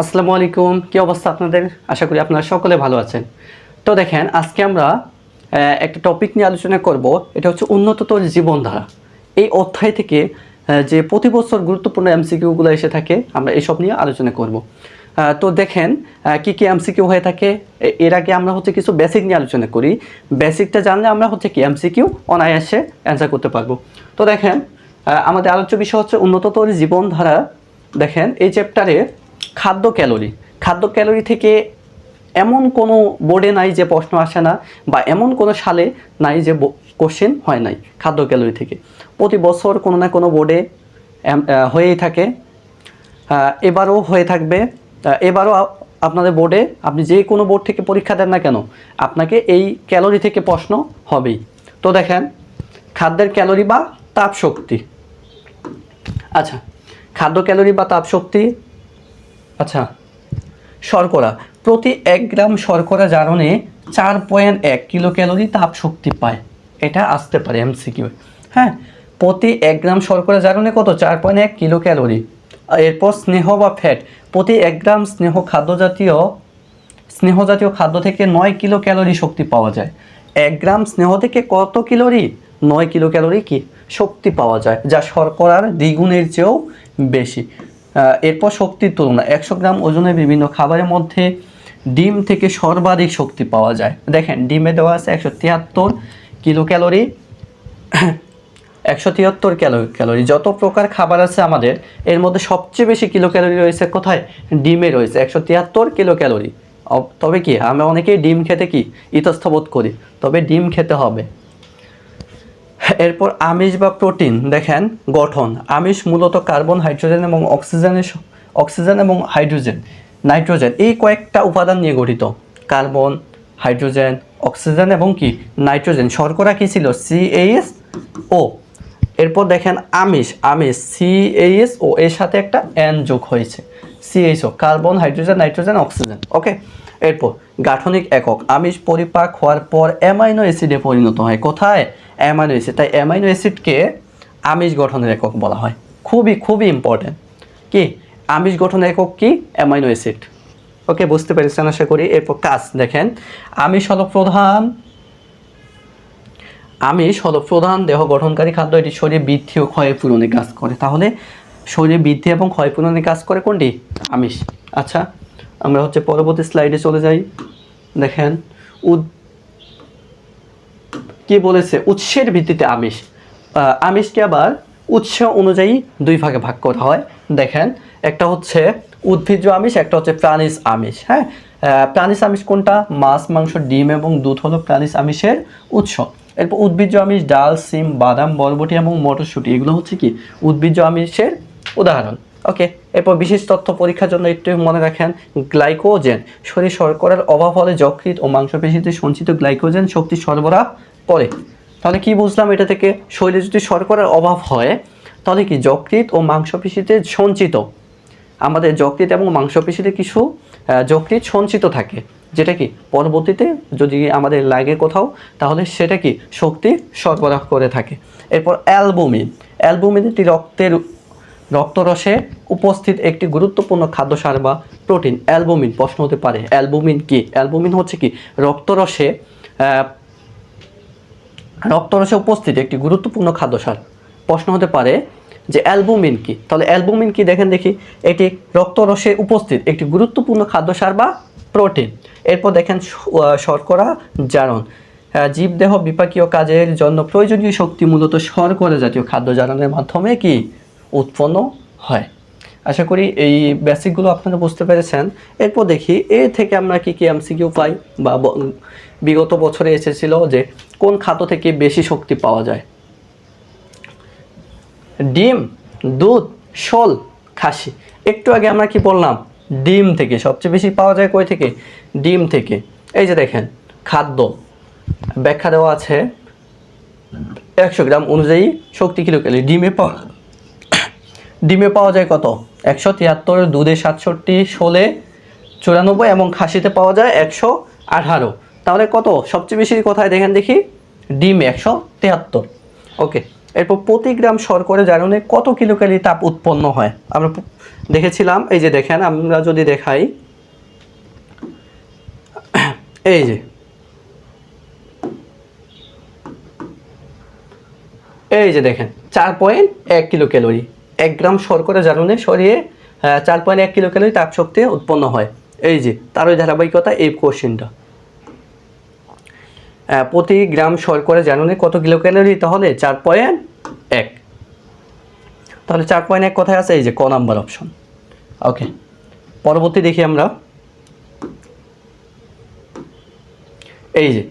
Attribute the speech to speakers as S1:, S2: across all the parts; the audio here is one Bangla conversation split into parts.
S1: আসসালামু আলাইকুম, কি অবস্থা আপনাদের? আশা করি আপনারা সকলে ভালো আছেন। তো দেখেন, আজকে আমরা একটা টপিক নিয়ে আলোচনা করব। এটা হচ্ছে উন্নততর জীবনধারা। এই অধ্যায় থেকে যে প্রতি বছর গুরুত্বপূর্ণ এমসিকিউগুলো এসে থাকে, আমরা এসব নিয়ে আলোচনা করব। তো দেখেন কি কি এমসিকিউ হয়ে থাকে। এর আগে আমরা হচ্ছে কিছু বেসিক নিয়ে আলোচনা করি। বেসিকটা জানলে আমরা হচ্ছে কি এমসিকিউ অনায়াসে অ্যান্সার করতে পারবো। তো দেখেন, আমাদের আলোচ্য বিষয় হচ্ছে উন্নততর জীবনধারা। দেখেন এই চ্যাপ্টারে খাদ্য ক্যালোরি থেকে এমন কোনো বোর্ডে নাই যে প্রশ্ন আসে না, বা এমন কোনো সালে নাই যে কোশ্চেন হয় নাই খাদ্য ক্যালোরি থেকে। প্রতি বছর কোনো না কোনো বোর্ডে হয়েই থাকে, এবারও হয়ে থাকবে। এবারও আপনাদের বোর্ডে, আপনি যে কোনো বোর্ড থেকে পরীক্ষা দেন না কেন, আপনাকে এই ক্যালোরি থেকে প্রশ্ন হবেই। তো দেখেন, খাদ্যের ক্যালোরি বা তাপ শক্তি। আচ্ছা, খাদ্য ক্যালোরি বা তাপ শক্তি। আচ্ছা, শর্করা প্রতি 1 গ্রাম শর্করা জারণে 4.1 কিলো ক্যালোরি তাপ শক্তি পায়। এটা আসতে পারে এমসিকিউ। হ্যাঁ, প্রতি 1 গ্রাম শর্করা জারণে কত? 4.1 কিলো ক্যালোরি। এরপর স্নেহ বা ফ্যাট, প্রতি 1 গ্রাম স্নেহজাতীয় খাদ্য থেকে 9 কিলো ক্যালোরি শক্তি পাওয়া যায়। 1 গ্রাম স্নেহ থেকে কত ক্যালোরি? 9 কিলো ক্যালোরি কি শক্তি পাওয়া যায়, যা শর্করার দ্বিগুণের চেয়েও বেশি। এরপর শক্তির তুলনা, 100 গ্রাম ওজনের বিভিন্ন খাবারের মধ্যে ডিম থেকে সর্বাধিক শক্তি পাওয়া যায়। দেখেন, ডিমে দেওয়া আছে 173 কিলো ক্যালোরি। 173 ক্যালোরি। যত প্রকার খাবার আছে আমাদের, এর মধ্যে সবচেয়ে বেশি কিলো ক্যালোরি রয়েছে কোথায়? ডিমে রয়েছে 173 কিলো ক্যালোরি। তবে কি, আমরা অনেকেই ডিম খেতে কি ইতস্তত করি, তবে ডিম খেতে হবে। এরপর আমিষ বা প্রোটিন। দেখেন গঠন, আমিষ মূলত কার্বন, হাইড্রোজেন এবং অক্সিজেন এবং নাইট্রোজেন এই কয়েকটা উপাদান নিয়ে গঠিত। কার্বন, হাইড্রোজেন, অক্সিজেন এবং কি নাইট্রোজেন। শর্করা কি ছিল? CaO। এরপর দেখেন আমিষ CaSO এর সাথে একটা N যোগ হয়েছে, CaSO, carbon, hydrogen, nitrogen, oxygen. Okay. এরপর গাঠনিক একক, আমিষ পরিপাক হওয়ার পর অ্যামাইনো অ্যাসিডে পরিণত হয়। কোথায়? Amino acid. তাই অ্যামাইনো অ্যাসিডকে আমিষ গঠনের একক বলা হয়। খুবই খুবই ইম্পর্টেন্ট। কি আমিষ গঠনের একক? কি? Amino acid. ওকে, বুঝতে পেরেছেন আশা করি। এরপর কাজ। দেখেন, আমিষ হলো প্রধান দেহ গঠনকারী খাদ্য। এটি শরীরে বৃদ্ধি ও ক্ষয় পূরণে কাজ করে। তাহলে শরীরে বৃদ্ধি এবং ক্ষয় পূরণে কাজ করে কোনটি? আমিষ। আচ্ছা, আমরা হচ্ছে পরবর্তী স্লাইডে চলে যাই। দেখেন কি বলেছে? উৎসের ভিত্তিতে আমিষকে আবার উৎস অনুযায়ী 2 ভাগে ভাগ করা হয়। দেখেন, একটা হচ্ছে উদ্ভিজ্জ আমিষ, একটা হচ্ছে প্রাণীজ আমিষ। হ্যাঁ, প্রাণীজ আমিষ কোনটা? মাছ, মাংস, ডিম এবং দুধ হলো প্রাণীজ আমিষের উৎস। এরপর উদ্ভিজ্জ আমিষ, ডাল, সিম, বাদাম, বরবটি এবং মটরশুঁটি, এগুলো হচ্ছে কি উদ্ভিজ্জ আমিষের উদাহরণ। ওকে। এরপর বিশেষ তথ্য পরীক্ষার জন্য একটু মনে রাখেন, গ্লাইকোজেন, শরীর শর্করার অভাব হলে যকৃৎ ও মাংসপেশিতে সঞ্চিত গ্লাইকোজেন শক্তি সরবরাহ করে। তাহলে কি বুঝলাম এটা থেকে? শরীরে যদি শর্করার অভাব হয়, তাহলে কি যকৃৎ ও মাংসপেশিতে সঞ্চিত, আমাদের যকৃৎ এবং মাংসপেশিতে কিছু যকৃৎ সঞ্চিত থাকে, যেটা কি পরবর্তীতে যদি আমাদের লাগে কোথাও, তাহলে সেটা কি শক্তি সরবরাহ করে থাকে। এরপর অ্যালবুমিন এটি রক্তরসে উপস্থিত একটি গুরুত্বপূর্ণ খাদ্যসার বা প্রোটিন। অ্যালবুমিন প্রশ্ন হতে পারে, অ্যালবুমিন কি? অ্যালবুমিন হচ্ছে কি রক্তরসে উপস্থিত একটি গুরুত্বপূর্ণ খাদ্যসার। প্রশ্ন হতে পারে যে অ্যালবুমিন কি? তাহলে অ্যালবুমিন কি দেখেন দেখি। এটি রক্তরসে উপস্থিত একটি গুরুত্বপূর্ণ খাদ্যসার বা প্রোটিন। এরপর দেখেন শর্করা জারণ, জীবদেহ বিপাকীয় কাজের জন্য প্রয়োজনীয় শক্তি মূলত শর্করা জাতীয় খাদ্য জারণের মাধ্যমে কি উৎপন্ন হয়। আশা করি এই বেসিকগুলো আপনারা বুঝতে পেরেছেন। এরপর দেখি এ থেকে আমরা কি কি এমসিকিউ পাই, বা বিগত বছরে এসেছিল যে কোন খাদ্য থেকে বেশি শক্তি পাওয়া যায়। ডিম, দুধ, শোল, খাসি। একটু আগে আমরা কি বললাম? ডিম থেকে সবচেয়ে বেশি পাওয়া যায়। কই থেকে? ডিম থেকে। এই যে দেখেন, খাদ্য ব্যাখ্যা দেওয়া আছে, 100 গ্রাম অনুযায়ী শক্তি কিলো ক্যালোরি। ডিমে পাওয়া যায় কত? 173, দুধে 67, শোলে 94 এবং খাসিতে পাওয়া যায় 118। তাহলে কত সবচেয়ে বেশি কোথায়? দেখেন দেখি, ডিমে 173। ওকে। এরপর প্রতি গ্রাম শর্করা জারণে কত কিলোক্যালোরি তাপ উৎপন্ন হয় আমরা দেখেছিলাম। এই যে দেখেন, আমরা যদি দেখাই, এই যে দেখেন 4.1 কিলো ক্যালোরি, 1 গ্রাম শর্করা জারণে সরিয়ে 4.1 কিলো ক্যালোরি তাপ শক্তি উৎপন্ন হয়। এই যে তারই ধারাবাহিকতা এই কোশ্চেনটা, প্রতি গ্রাম শর্করা জারণে কত কিলো ক্যালোরি, তাহলে 4.1। তাহলে 4.1 কোথায় আছে? এই যে ক নাম্বার অপশন। ওকে, পরবর্তী দেখি আমরা। এই যে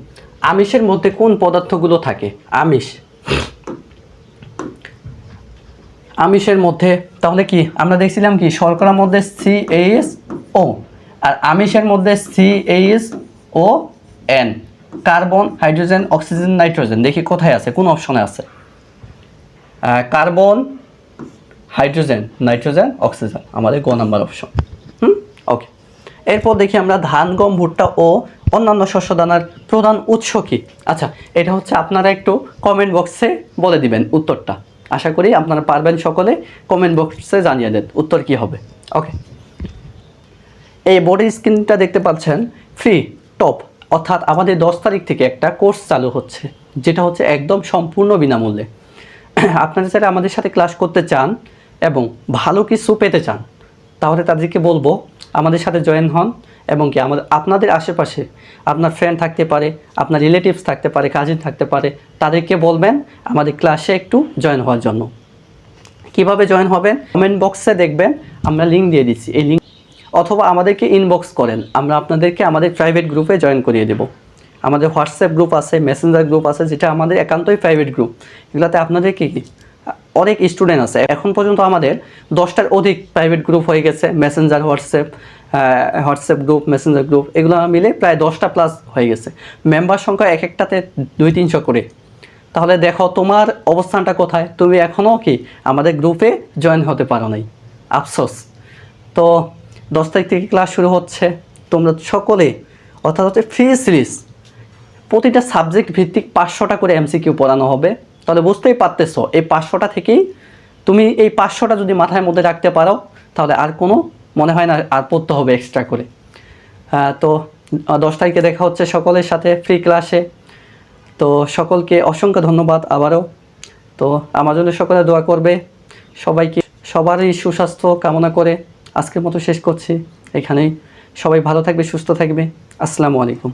S1: আমিষের মধ্যে কোন পদার্থগুলো থাকে? আমিষের মধ্যে তাহলে কি আমরা দেখছিলাম কি শর্করার মধ্যে CaO, আর আমিষের মধ্যে CaON, carbon, hydrogen, oxygen, nitrogen. দেখি কোথায় আছে, কোন অপশনে আছে? কার্বন, হাইড্রোজেন, নাইট্রোজেন, অক্সিজেন, আমাদের গ নাম্বার অপশন। ওকে, এরপর দেখি আমরা ধান, গম, ভুট্টা ও অন্যান্য শস্য দানার প্রধান উৎস কি? আচ্ছা, এটা হচ্ছে আপনারা একটু কমেন্ট বক্সে বলে দিবেন উত্তরটা। আশা করি আপনারা পারবেন, সকলে কমেন্ট বক্সে জানিয়ে দেন উত্তর কি হবে। ওকে, এই বোর্ডের স্ক্রিনটা দেখতে পাচ্ছেন, ফ্রি টপ, অর্থাৎ আমাদের 10 তারিখ থেকে একটা কোর্স চালু হচ্ছে, যেটা হচ্ছে একদম সম্পূর্ণ বিনামূল্যে। আপনারা যারা আমাদের সাথে ক্লাস করতে চান এবং ভালো কিছু পেতে চান, তাহলে তাদেরকে বলবো আমাদের সাথে জয়েন হন, এবং কি আপনাদের আশেপাশে আপনার ফ্রেন্ড থাকতে পারে, আপনার রিলেটিভস থাকতে পারে, কাজিন থাকতে পারে, তাদেরকে বলবেন আমাদের ক্লাসে একটু জয়েন হওয়ার জন্য। কিভাবে জয়েন হবেন? কমেন্ট বক্সে দেখবেন আমরা লিঙ্ক দিয়ে দিচ্ছি, এই লিঙ্ক, অথবা আমাদেরকে ইনবক্স করেন, আমরা আপনাদেরকে আমাদের প্রাইভেট গ্রুপে জয়েন করিয়ে দেব। আমাদের হোয়াটসঅ্যাপ গ্রুপ আছে, মেসেঞ্জার গ্রুপ আছে, যেটা আমাদের একান্তই প্রাইভেট গ্রুপ। এগুলোতে আপনাদেরকে কি অনেক স্টুডেন্ট আছে, এখন পর্যন্ত আমাদের 10টার অধিক প্রাইভেট গ্রুপ হয়ে গেছে। Messenger, WhatsApp group, Messenger group, এগুলো মিলে প্রায় 10টা প্লাস হয়ে গেছে। মেম্বার সংখ্যা এক একটাতে 200-300 করে। তাহলে দেখো তোমার অবস্থানটা কোথায়, তুমি এখনও কি আমাদের গ্রুপে জয়েন হতে পারো নাই, আফসোস। তো 10 তারিখ থেকে ক্লাস শুরু হচ্ছে, তোমরা সকলে, অর্থাৎ হচ্ছে ফ্রি সিরিজ, প্রতিটা সাবজেক্ট ভিত্তিক 500টা করে MCQ পড়ানো হবে। তাহলে বুঝতেই পারতেছো, এই 500টা থেকেই তুমি এই 500টা যদি মাথায় মধ্যে রাখতে পারো, তাহলে আর কোনো মনে হয় না আর পড়তে হবে এক্সট্রা করে। তো 10 তারিখে দেখা হচ্ছে সকলের সাথে ফ্রি ক্লাসে। তো সকলকে অসংখ্য ধন্যবাদ আবারও। তো আমার জন্য সকলে দোয়া করবে, সবাইকে সবারই সুস্বাস্থ্য কামনা করে আজকের মতো শেষ করছি এখানেই। সবাই ভালো থাকবে, সুস্থ থাকবে। আসসালামু আলাইকুম।